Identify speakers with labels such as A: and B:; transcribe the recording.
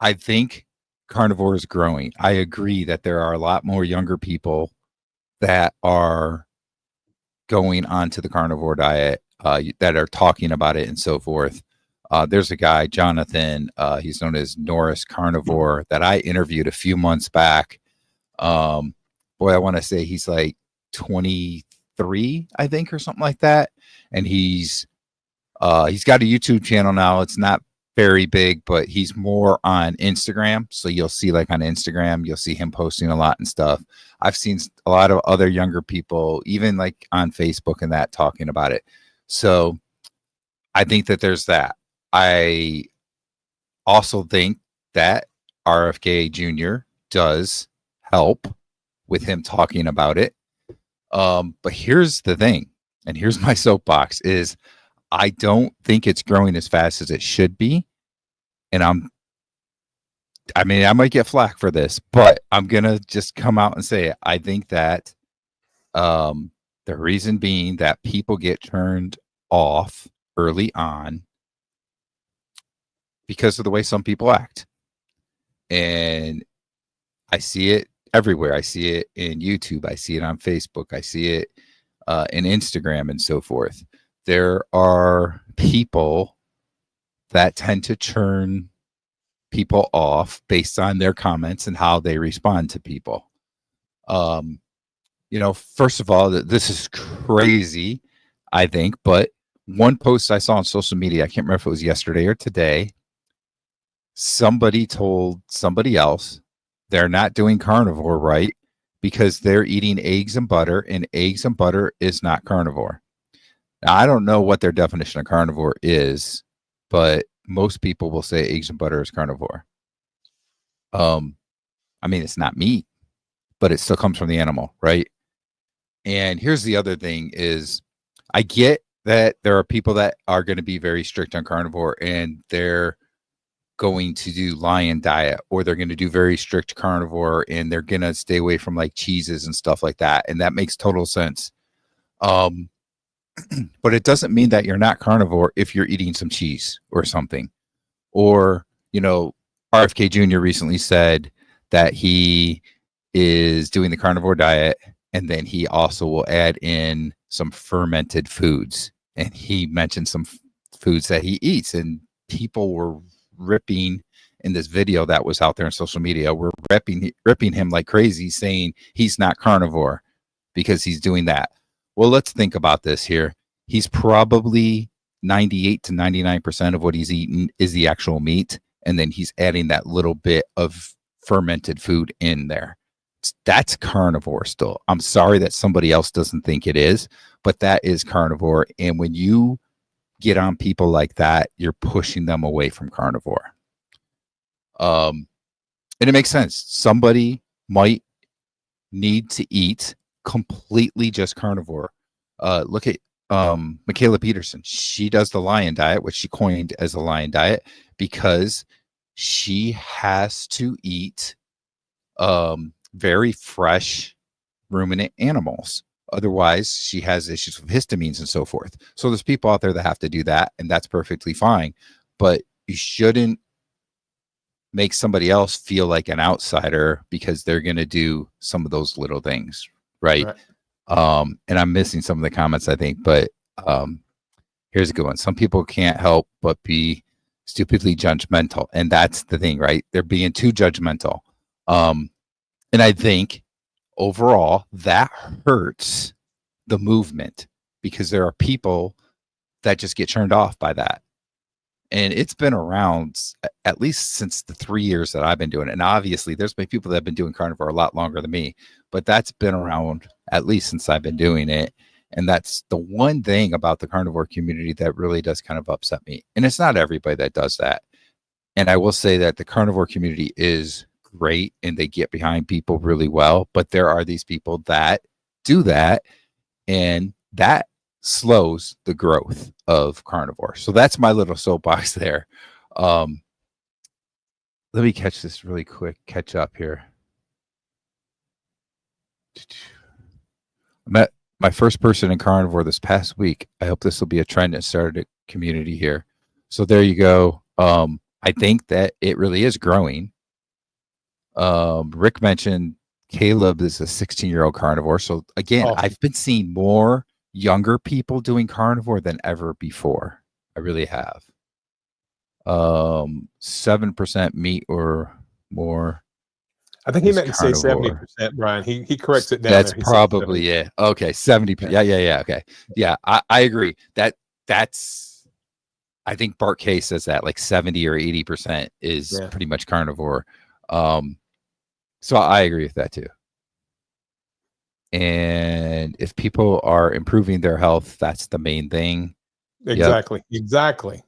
A: I think carnivore is growing. I agree that there are a lot more younger people that are going onto the carnivore diet, that are talking about it and so forth. There's a guy, Jonathan, he's known as Norris Carnivore, that I interviewed a few months back. Boy, I want to say he's like 23, I think, or something like that. And he's got a YouTube channel now. It's not very big, but he's more on Instagram. So you'll see, like, on Instagram, you'll see him posting a lot and stuff. I've seen a lot of other younger people, even like on Facebook and that, talking about it. So I think that there's that. I also think that RFK Jr. does help with him talking about it. But here's the thing, and here's my soapbox, is I don't think it's growing as fast as it should be. And I mean, I might get flack for this, but I'm going to just come out and say it. I think that the reason being that people get turned off early on because of the way some people act. And I see it everywhere. I see it in YouTube. I see it on Facebook. I see it in Instagram and so forth. There are people that tend to turn people off based on their comments and how they respond to people. First of all, this is crazy, I think, but one post I saw on social media, I can't remember if it was yesterday or today, somebody told somebody else they're not doing carnivore right because they're eating eggs and butter, and eggs and butter is not carnivore. Now, I don't know what their definition of carnivore is, but most people will say eggs and butter is carnivore. I mean, it's not meat, but it still comes from the animal, right? And here's the other thing is, I get that there are people that are going to be very strict on carnivore and they're going to do lion diet, or they're going to do very strict carnivore and they're going to stay away from like cheeses and stuff like that. And that makes total sense. But it doesn't mean that you're not carnivore if you're eating some cheese or something. Or, RFK Jr. recently said that he is doing the carnivore diet, and then he also will add in some fermented foods. And he mentioned some foods that he eats, and people were ripping in this video that was out there on social media. Were ripping him like crazy, saying he's not carnivore because he's doing that. Well, let's think about this here. He's probably 98 to 99% of what he's eating is the actual meat. And then he's adding that little bit of fermented food in there. That's carnivore still. I'm sorry that somebody else doesn't think it is, but that is carnivore. And when you get on people like that, you're pushing them away from carnivore. And it makes sense. Somebody might need to eat completely just carnivore. Look at Michaela Peterson. She does the lion diet, which she coined as the lion diet, because she has to eat very fresh ruminant animals. Otherwise, she has issues with histamines and so forth. So there's people out there that have to do that, and that's perfectly fine. But you shouldn't make somebody else feel like an outsider because they're going to do some of those little things, right? And I'm missing some of the comments, I think, but here's a good one. Some people can't help but be stupidly judgmental, and that's the thing, right? They're being too judgmental. And I think overall that hurts the movement because there are people that just get turned off by that. And it's been around at least since the 3 years that I've been doing it. And obviously there's been people that have been doing carnivore a lot longer than me, but that's been around at least since I've been doing it. And that's the one thing about the carnivore community that really does kind of upset me. And it's not everybody that does that. And I will say that the carnivore community is great and they get behind people really well, but there are these people that do that, and that slows the growth of carnivore. So that's my little soapbox there. Let me catch this really quick, catch up here. I met my first person in carnivore this past week. I hope this will be a trend and started a community here. So there you go. I think that it really is growing. Rick mentioned Caleb is a 16-year-old carnivore. So again,
B: Oh.
A: I've been seeing more younger people doing carnivore than ever before. I really have. 7% meat or more.
B: I think he
A: Is
B: meant to say
A: carnivore.
B: 70%, Brian. He corrects it down
A: That's
B: there. He said
A: probably it. Okay, 70. Yeah. Okay, yeah, I agree. That's. I think Bart K says that like 70 or 80% is
B: Yeah.
A: pretty much carnivore. So I agree with that too. And if people are improving their health, that's the main thing.
B: Exactly. Exactly.